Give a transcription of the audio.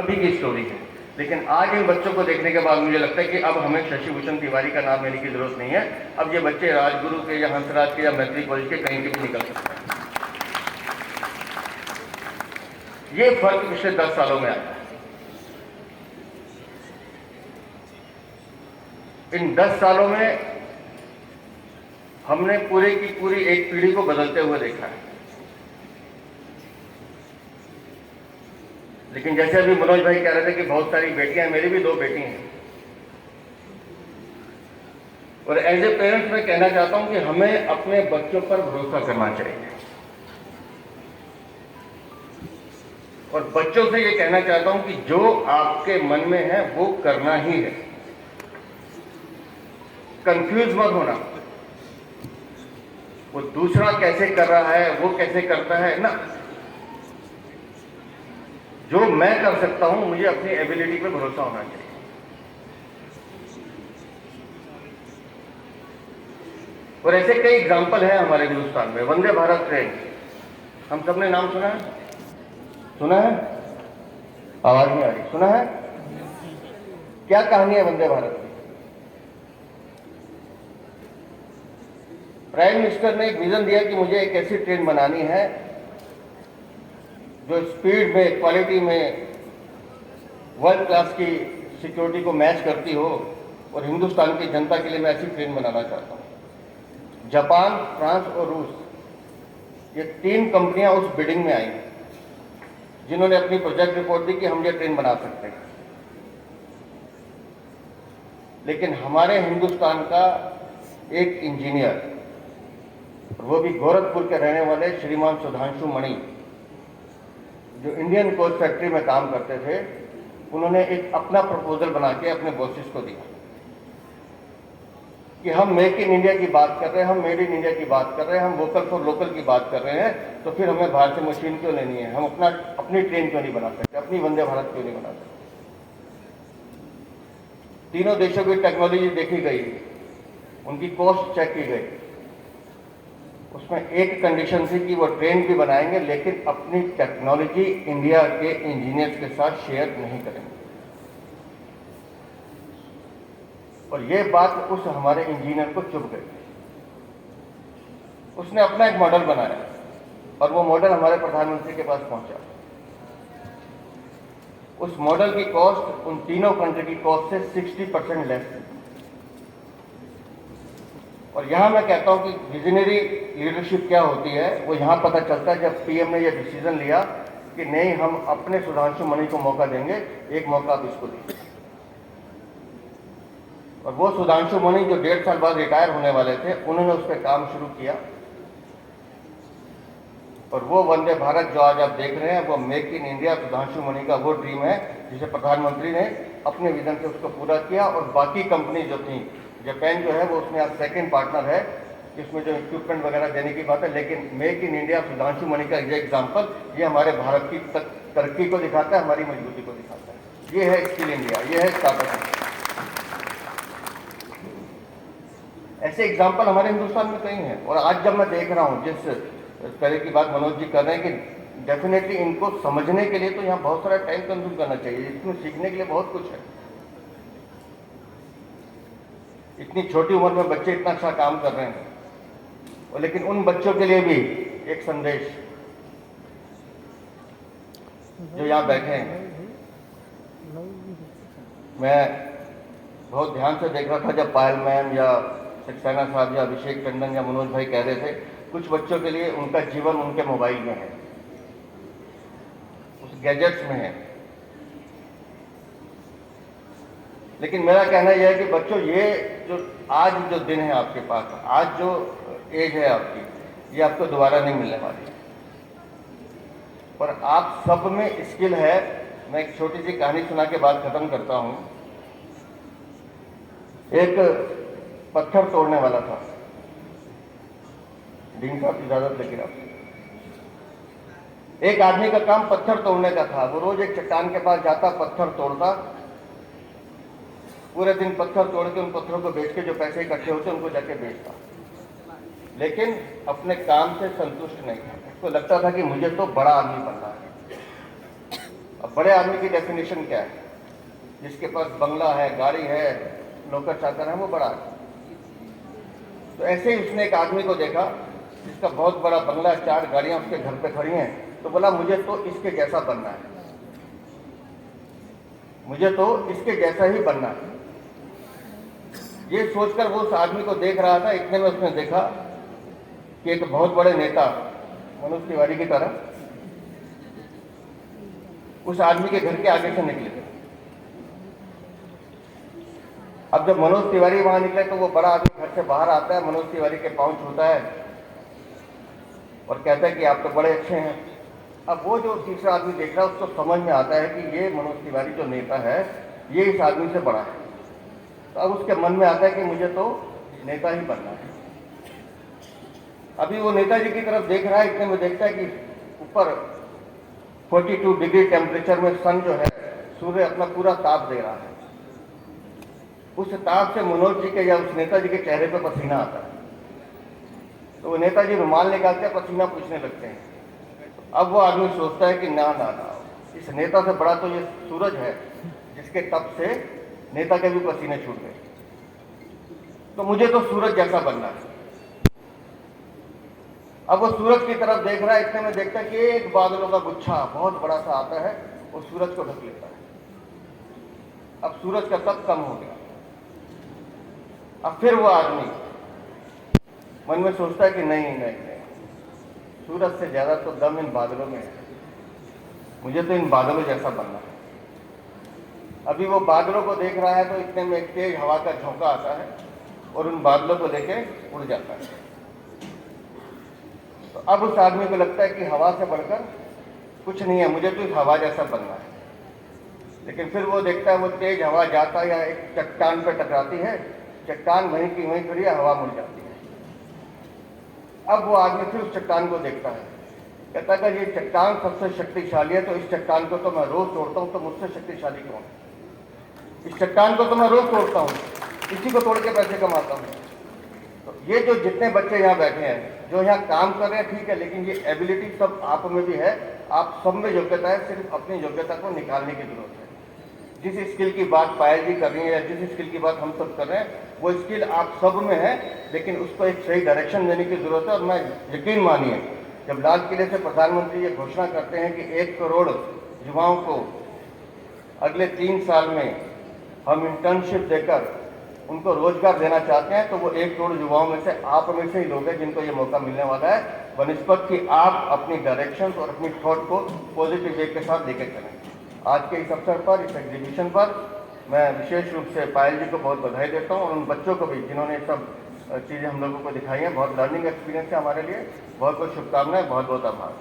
अभी की स्टोरी है। लेकिन आज इन बच्चों को देखने के बाद मुझे लगता है कि अब हमें शशि भूषण तिवारी का नाम लेने की जरूरत नहीं है। अब ये बच्चे राजगुरु के या हंसराज के या मैत्री कॉलेज के कहीं के भी निकल सकते हैं। ये फर्क पिछले 10 सालों में आया है। इन 10 सालों में हमने पूरे की पूरी एक पीढ़ी को बदलते हुए देखा है। लेकिन जैसे अभी मनोज भाई कह रहे थे कि बहुत सारी बेटियां हैं, मेरी भी 2 बेटी हैं, और एज ए पेरेंट्स मैं कहना चाहता हूं कि हमें अपने बच्चों पर भरोसा करना चाहिए, और बच्चों से ये कहना चाहता हूं कि जो आपके मन में है वो करना ही है। कंफ्यूज मत होना, वो दूसरा कैसे कर रहा है, वो कैसे करता है ना। जो मैं कर सकता हूं, मुझे अपनी एबिलिटी पे भरोसा होना चाहिए। और ऐसे कई एग्जाम्पल हैं हमारे हिंदुस्तान में। वंदे भारत ट्रेन, हम सबने नाम सुना है? सुना है? आवाज नहीं आ रही। सुना है? क्या कहानी है वंदे भारत की? प्राइम मिनिस्टर ने एक विजन दिया कि मुझे एक ऐसी ट्रेन बनानी है जो स्पीड में, क्वालिटी में वर्ल्ड क्लास की सिक्योरिटी को मैच करती हो, और हिंदुस्तान की जनता के लिए मैं ऐसी ट्रेन बनाना चाहता हूं। जापान, फ्रांस और रूस, ये 3 कंपनियां उस बिडिंग में आई जिन्होंने अपनी प्रोजेक्ट रिपोर्ट दी कि हम ये ट्रेन बना सकते हैं। लेकिन हमारे हिंदुस्तान का एक इंजीनियर, वो भी गोरखपुर के रहने वाले श्रीमान सुधांशु मणि, जो इंडियन कोच फैक्ट्री में काम करते थे, उन्होंने एक अपना प्रपोजल बना के अपने बॉसेस को दिया कि हम मेक इन इंडिया की बात कर रहे हैं, हम मेड इन इंडिया की बात कर रहे हैं, हम वोकल फॉर लोकल की बात कर रहे हैं, तो फिर हमें बाहर से मशीन क्यों लेनी है? हम अपनी ट्रेन क्यों नहीं बना सकते? अपनी वंदे भारत क्यों नहीं बना सकते? तीनों देशों की टेक्नोलॉजी देखी गई, उनकी कॉस्ट चेक की गई। उसमें एक कंडीशन थी कि वो ट्रेन भी बनाएंगे, लेकिन अपनी टेक्नोलॉजी इंडिया के इंजीनियर्स के साथ शेयर नहीं करेंगे। और ये बात उस हमारे इंजीनियर को चुभ गई। उसने अपना एक मॉडल बनाया, और वो मॉडल हमारे प्रधानमंत्री के पास पहुंचा। उस मॉडल की कॉस्ट उन तीनों कंट्री की कॉस्ट से 60% लेस थी। और यहां मैं कहता हूं कि विजनरी लीडरशिप क्या होती है, वो यहां पता चलता है जब पीएम ने यह डिसीजन लिया कि नहीं, हम अपने सुधांशु मणि को मौका देंगे, एक मौका आप इसको दीजिए। और वो सुधांशु मणि जो 1.5 साल बाद रिटायर होने वाले थे, उन्होंने उस पर काम शुरू किया। और वो वंदे भारत जो आज आप देख रहे हैं, वो मेक इन इंडिया सुधांशु मणि का वो ड्रीम है जिसे प्रधानमंत्री ने अपने विजन से उसको पूरा किया। और बाकी कंपनी जो थी, जापान जो है वो उसमें आज सेकंड पार्टनर है, इसमें जो इक्विपमेंट वगैरह देने की बात है। लेकिन मेक इन इंडिया सुधांशु मणि का ये एग्जाम्पल, ये हमारे भारत की तरक्की को दिखाता है, हमारी मजबूती को दिखाता है। ये है स्किल इंडिया, ये है स्टार्टअप इंडिया। ऐसे एग्जाम्पल हमारे हिंदुस्तान में कई हैं। और आज जब मैं देख रहा हूँ जिस तरह की बात मनोज जी कर रहे हैं कि डेफिनेटली इनको समझने के लिए तो यहाँ बहुत सारा टाइम कंज्यूम करना चाहिए, इसमें सीखने के लिए बहुत कुछ है। इतनी छोटी उम्र में बच्चे इतना अच्छा काम कर रहे हैं, और लेकिन उन बच्चों के लिए भी एक संदेश जो यहाँ बैठे हैं। मैं बहुत ध्यान से देख रहा था जब पायल मैम या सक्सेना साहब या अभिषेक टंडन या मनोज भाई कह रहे थे, कुछ बच्चों के लिए उनका जीवन उनके मोबाइल में है, उस गैजेट्स में है। लेकिन मेरा कहना यह है कि बच्चों, ये जो आज जो दिन है आपके पास, आज जो एज है आपकी, ये आपको दोबारा नहीं मिलने वाली है। और आप सब में स्किल है। मैं एक छोटी सी कहानी सुना के बाद खत्म करता हूं। एक पत्थर तोड़ने वाला था, दिन साहब इजाजत लेकर आप। एक आदमी का काम पत्थर तोड़ने का था। वो रोज एक चट्टान के पास जाता, पत्थर तोड़ता, पूरे दिन पत्थर तोड़ के उन पत्थरों को बेच के जो पैसे इकट्ठे होते उनको जाके बेचता, लेकिन अपने काम से संतुष्ट नहीं था। उसको लगता था कि मुझे तो बड़ा आदमी बनना है। अब बड़े आदमी की डेफिनेशन क्या है? जिसके पास बंगला है, गाड़ी है, नौकर चाकर है, वो बड़ा है। तो ऐसे ही उसने एक आदमी को देखा जिसका बहुत बड़ा बंगला, 4 गाड़ियां उसके घर पे खड़ी हैं, तो बोला मुझे तो इसके जैसा बनना है, मुझे तो इसके जैसा ही बनना है। ये सोचकर वो उस आदमी को देख रहा था, इतने में उसने देखा कि एक बहुत बड़े नेता मनोज तिवारी की तरह उस आदमी के घर के आगे से निकले। अब जब मनोज तिवारी वहां निकले तो वो बड़ा आदमी घर से बाहर आता है, मनोज तिवारी के पांव छूता है और कहता है कि आप तो बड़े अच्छे हैं। अब वो जो तीसरा आदमी देख रहा है उसको समझ में आता है कि ये मनोज तिवारी जो नेता है ये इस आदमी से बड़ा है। तो अब उसके मन में आता है कि मुझे तो नेता ही बनना है। अभी वो नेताजी की तरफ देख रहा है, इतने में देखता है कि ऊपर 42 डिग्री टेम्परेचर में सन जो है, सूर्य अपना पूरा ताप दे रहा है। उस ताप से मनोज जी के या उस नेताजी के चेहरे पर पसीना आता है। तो वो नेताजी रुमाल निकालते हैं, पसीना पूछने लगते हैं। अब वो आदमी सोचता है कि ना ना ना, इस नेता से बड़ा तो ये सूरज है जिसके तप से नेता के भी पसीने छूट गए। तो मुझे तो सूरज जैसा बनना है। अब वो सूरज की तरफ देख रहा है, इतने में देखता है कि एक बादलों का गुच्छा बहुत बड़ा सा आता है, वो सूरज को ढक लेता है। अब सूरज का तप कम हो गया। अब फिर वो आदमी मन में सोचता है कि नहीं नहीं नहीं, सूरज से ज्यादा तो दम इन बादलों में है, मुझे तो इन बादलों जैसा बनना है। अभी वो बादलों को देख रहा है तो इतने में एक तेज हवा का झोंका आता है और उन बादलों को लेके उड़ जाता है। तो अब उस आदमी को लगता है कि हवा से बढ़कर कुछ नहीं है, मुझे तो इस हवा जैसा बनना है। लेकिन फिर वो देखता है वो तेज हवा जाता या एक चट्टान पर टकराती है, चट्टान वहीं की वहीं खड़ी है, हवा मुड़ जाती है। अब वो आदमी फिर उस चट्टान को देखता है, कहता है कि ये चट्टान सबसे शक्तिशाली है, तो इस चट्टान को तो मैं रोज तोड़ता हूँ, तो मुझसे शक्तिशाली कौन? इस चट्टान को तो मैं रोज तोड़ता हूँ, इसी को तोड़ के पैसे कमाता हूँ। तो ये जो जितने बच्चे यहाँ बैठे हैं, जो यहाँ काम कर रहे हैं, ठीक है, लेकिन ये एबिलिटी सब आप में भी है, आप सब में योग्यता है, सिर्फ अपनी योग्यता को निकालने की जरूरत है। जिस स्किल की बात पायल जी कर रही है या जिस स्किल की बात हम सब कर रहे हैं, वो स्किल आप सब में है, लेकिन उसको एक सही डायरेक्शन देने की जरूरत है। और मैं यकीन मानिए, जब लाल किले से प्रधानमंत्री ये घोषणा करते हैं कि 1 करोड़ युवाओं को अगले 3 साल में हम इंटर्नशिप देकर उनको रोजगार देना चाहते हैं, तो वो 1 करोड़ युवाओं में से आप में से ही लोग हैं जिनको ये मौका मिलने वाला है, बनिस्बत कि आप अपनी डायरेक्शन और अपनी थॉट को पॉजिटिव वे के साथ लेकर चलें। आज के इस अवसर पर, इस एग्जीबिशन पर मैं विशेष रूप से पायल जी को बहुत बधाई देता हूं और उन बच्चों को भी जिन्होंने सब चीज़ें हम लोगों को दिखाई हैं। बहुत लर्निंग एक्सपीरियंस है हमारे लिए। बहुत बहुत शुभकामनाएं, बहुत बहुत आभार।